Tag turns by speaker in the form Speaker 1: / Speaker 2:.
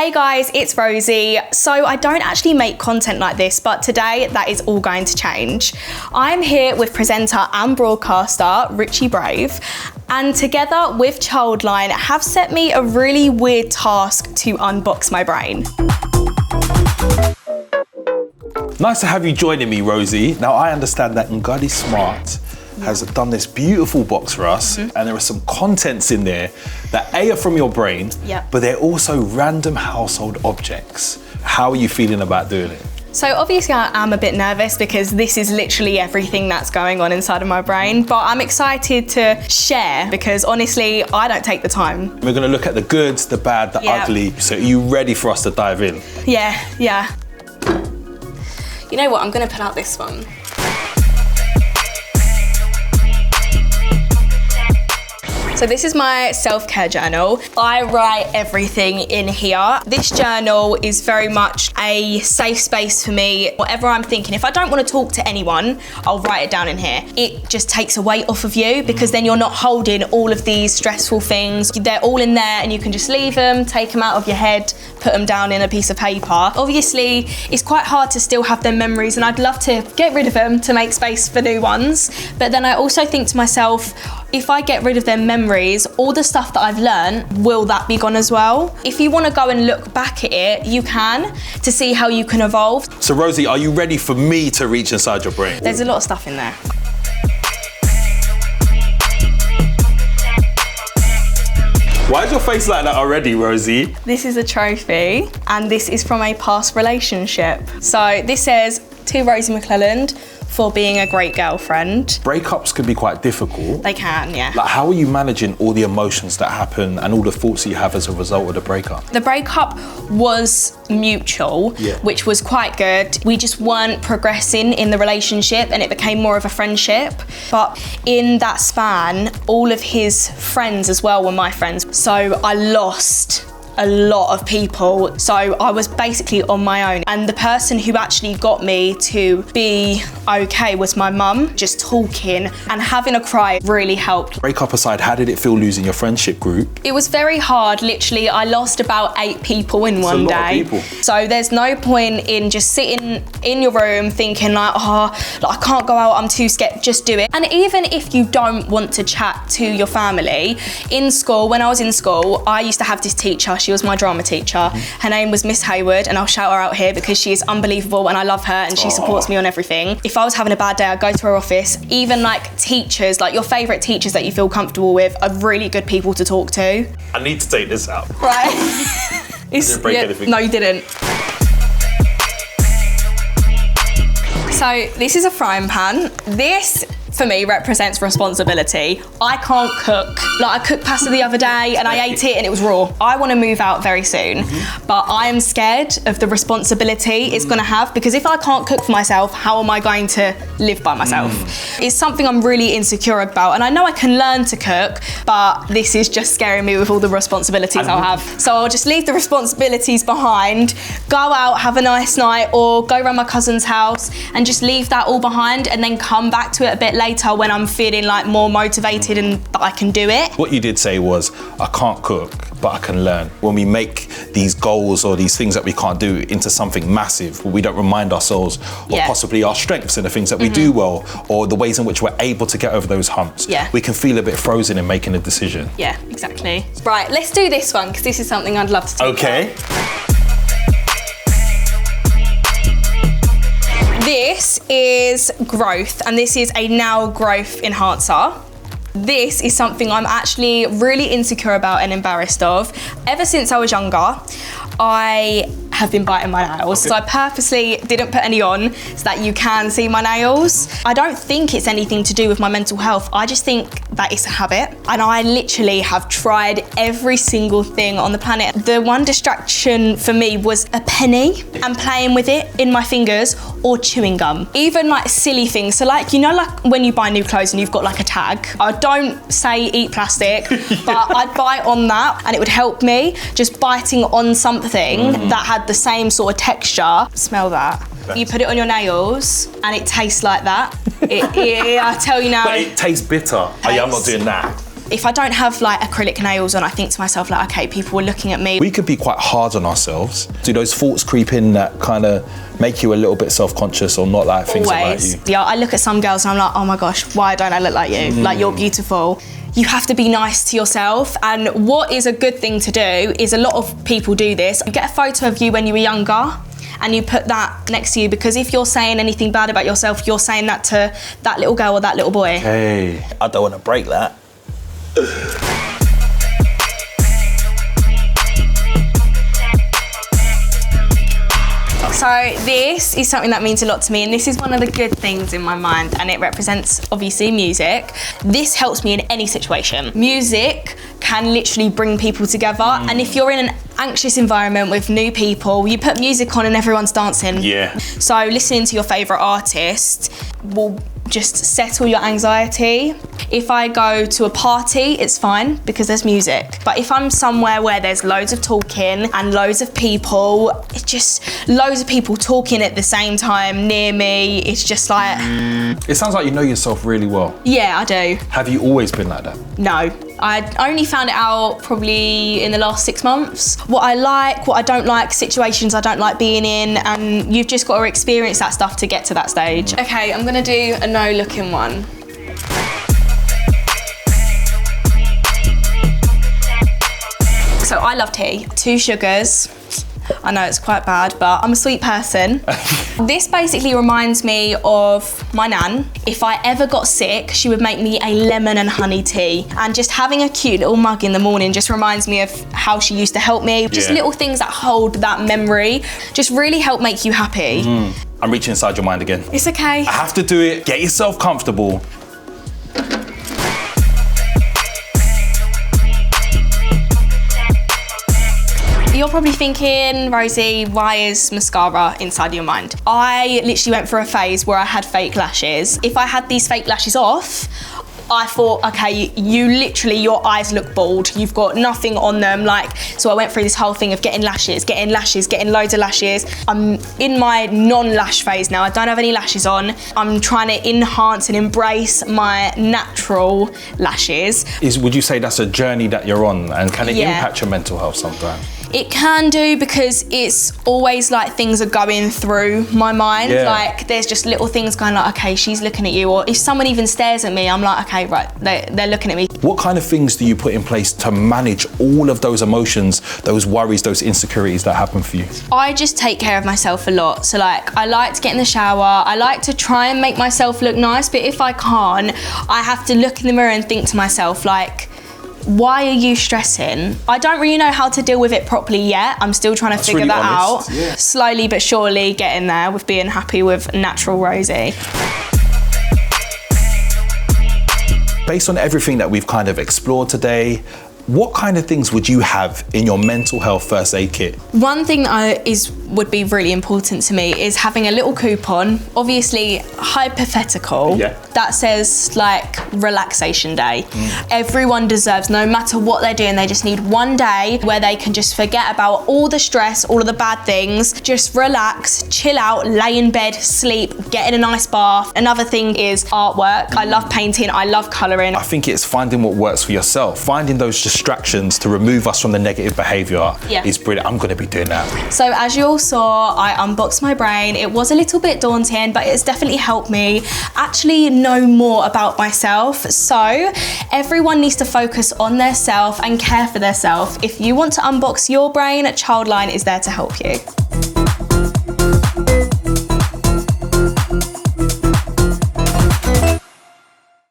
Speaker 1: Hey guys, it's Rosie. So I don't actually make content like this, but today that is all going to change. I'm here with presenter and broadcaster Richie Brave, and together with Childline have set me a really weird task to unbox my brain.
Speaker 2: Nice to have you joining me, Rosie. Now I understand that Ngadi Smart has done this beautiful box for us, and there are some contents in there that are from your brain, but they're also random household objects. How are you feeling about doing it?
Speaker 1: So obviously I am a bit nervous because this is literally everything that's going on inside of my brain, but I'm excited to share because honestly, I don't take the time.
Speaker 2: We're gonna look at the good, the bad, the ugly. So are you ready for us to dive in?
Speaker 1: Yeah. You know what, I'm gonna pull out this one. So this is my self-care journal. I write everything in here. This journal is very much a safe space for me. Whatever I'm thinking, if I don't want to talk to anyone, I'll write it down in here. It just takes a weight off of you because then you're not holding all of these stressful things. They're all in there and you can just leave them, take them out of your head, put them down in a piece of paper. Obviously, it's quite hard to still have them memories and I'd love to get rid of them to make space for new ones. But then I also think to myself, if I get rid of them memories, all the stuff that I've learned, will that be gone as well? If you want to go and look back at it, you can, to see how you can evolve.
Speaker 2: So Rosie, are you ready for me to reach inside your brain?
Speaker 1: There's a lot of stuff in there.
Speaker 2: Why is your face like that already, Rosie?
Speaker 1: This is a trophy, and this is from a past relationship. So this says, to Rosie McClelland, for being a great girlfriend.
Speaker 2: Breakups can be quite difficult.
Speaker 1: They can, yeah.
Speaker 2: Like, how are you managing all the emotions that happen and all the thoughts that you have as a result of the breakup?
Speaker 1: The breakup was mutual, which was quite good. We just weren't progressing in the relationship and it became more of a friendship. But in that span, all of his friends as well were my friends. So I lost a lot of people. So I was basically on my own. And the person who actually got me to be okay was my mum. Just talking and having a cry really helped.
Speaker 2: Breakup aside, how did it feel losing your friendship group?
Speaker 1: It was very hard. Literally, I lost about 8 people in one day.
Speaker 2: That's a lot of people.
Speaker 1: So there's no point in just sitting in your room thinking like, I can't go out, I'm too scared, just do it. And even if you don't want to chat to your family, in school, when I was in school, I used to have this teacher. She was my drama teacher. Her name was Miss Hayward, and I'll shout her out here because she is unbelievable and I love her and she supports me on everything. If I was having a bad day, I'd go to her office. Even like teachers, like your favourite teachers that you feel comfortable with are really good people to talk to.
Speaker 2: I need to take this out.
Speaker 1: Right.
Speaker 2: I didn't break anything.
Speaker 1: No, you didn't. So this is a frying pan. This, for me, represents responsibility. I can't cook. Like I cooked pasta the other day and I ate it and it was raw. I want to move out very soon, but I am scared of the responsibility it's going to have because if I can't cook for myself, how am I going to live by myself? It's something I'm really insecure about and I know I can learn to cook, but this is just scaring me with all the responsibilities I'll have. So I'll just leave the responsibilities behind, go out, have a nice night or go around my cousin's house and just leave that all behind and then come back to it a bit later when I'm feeling like more motivated and that I can do it.
Speaker 2: What you did say was, I can't cook, but I can learn. When we make these goals or these things that we can't do into something massive, we don't remind ourselves of possibly our strengths and the things that we do well or the ways in which we're able to get over those humps. We can feel a bit frozen in making a decision.
Speaker 1: Yeah, exactly. Right, let's do this one because this is something I'd love to talk about. This is growth, and this is a nail growth enhancer. This is something I'm actually really insecure about and embarrassed of. Ever since I was younger, I have been biting my nails. So I purposely didn't put any on so that you can see my nails. I don't think it's anything to do with my mental health. I just think that it's a habit. And I literally have tried every single thing on the planet. The one distraction for me was a penny and playing with it in my fingers or chewing gum. Even like silly things. So like, you know, like when you buy new clothes and you've got like a tag. I don't say eat plastic, but I'd bite on that and it would help me just biting on something that had the same sort of texture. Smell that. You put it on your nails and it tastes like that. I tell you now.
Speaker 2: But it tastes bitter. I'm not doing that.
Speaker 1: If I don't have like acrylic nails on, I think to myself like, okay, people are looking at me.
Speaker 2: We could be quite hard on ourselves. Do those thoughts creep in that kind of make you a little bit self-conscious or not like things about you?
Speaker 1: Yeah, I look at some girls and I'm like, oh my gosh, why don't I look like you? Like, you're beautiful. You have to be nice to yourself. And what is a good thing to do is, a lot of people do this. You get a photo of you when you were younger and you put that next to you, because if you're saying anything bad about yourself, you're saying that to that little girl or that little boy.
Speaker 2: Hey, I don't want to break that.
Speaker 1: So this is something that means a lot to me, and this is one of the good things in my mind, and it represents obviously music. This helps me in any situation. Music can literally bring people together, and if you're in an anxious environment with new people, you put music on and everyone's dancing.
Speaker 2: Yeah.
Speaker 1: So listening to your favourite artist will just settle your anxiety. If I go to a party, it's fine because there's music. But if I'm somewhere where there's loads of talking and loads of people, it's just loads of people talking at the same time near me, it's just like...
Speaker 2: It sounds like you know yourself really well.
Speaker 1: Yeah, I do.
Speaker 2: Have you always been like that?
Speaker 1: No. I only found it out probably in the last 6 months. What I like, what I don't like, situations I don't like being in, and you've just got to experience that stuff to get to that stage. Okay, I'm gonna do a no-looking one. So I love tea. 2 sugars. I know it's quite bad, but I'm a sweet person. This basically reminds me of my nan. If I ever got sick, she would make me a lemon and honey tea. And just having a cute little mug in the morning just reminds me of how she used to help me. Just little things that hold that memory, just really help make you happy.
Speaker 2: I'm reaching inside your mind again.
Speaker 1: It's okay.
Speaker 2: I have to do it. Get yourself comfortable.
Speaker 1: You're probably thinking, Rosie, why is mascara inside your mind? I literally went through a phase where I had fake lashes. If I had these fake lashes off, I thought, okay, you literally, your eyes look bald. You've got nothing on them. Like, so I went through this whole thing of getting lashes, getting loads of lashes. I'm in my non-lash phase now. I don't have any lashes on. I'm trying to enhance and embrace my natural lashes.
Speaker 2: Would you say that's a journey that you're on, and can it impact your mental health sometimes?
Speaker 1: It can do, because it's always like things are going through my mind. Like, there's just little things going like, okay, she's looking at you. Or if someone even stares at me, I'm like, okay, right, they're looking at me.
Speaker 2: What kind of things do you put in place to manage all of those emotions, those worries, those insecurities that happen for you? I
Speaker 1: just take care of myself a lot. So like, I like to get in the shower. I like to try and make myself look nice. But if I can't, I have to look in the mirror and think to myself, like, why are you stressing? I don't really know how to deal with it properly yet. I'm still trying to figure that out. Yeah. Slowly but surely getting there with being happy with natural Rosie.
Speaker 2: Based on everything that we've kind of explored today, what kind of things would you have in your mental health first aid kit? One thing that would be really important to me is having a little coupon, obviously hypothetical, that says like relaxation day. Everyone deserves, no matter what they're doing, they just need one day where they can just forget about all the stress, all of the bad things, just relax, chill out, lay in bed, sleep, get in a nice bath. Another thing is artwork. I love painting, I love colouring. I think it's finding what works for yourself, finding those distractions to remove us from the negative behaviour is brilliant. I'm going to be doing that. So as you all saw, I unboxed my brain. It was a little bit daunting, but it's definitely helped me actually know more about myself. So everyone needs to focus on their self and care for their self. If you want to unbox your brain, Childline is there to help you.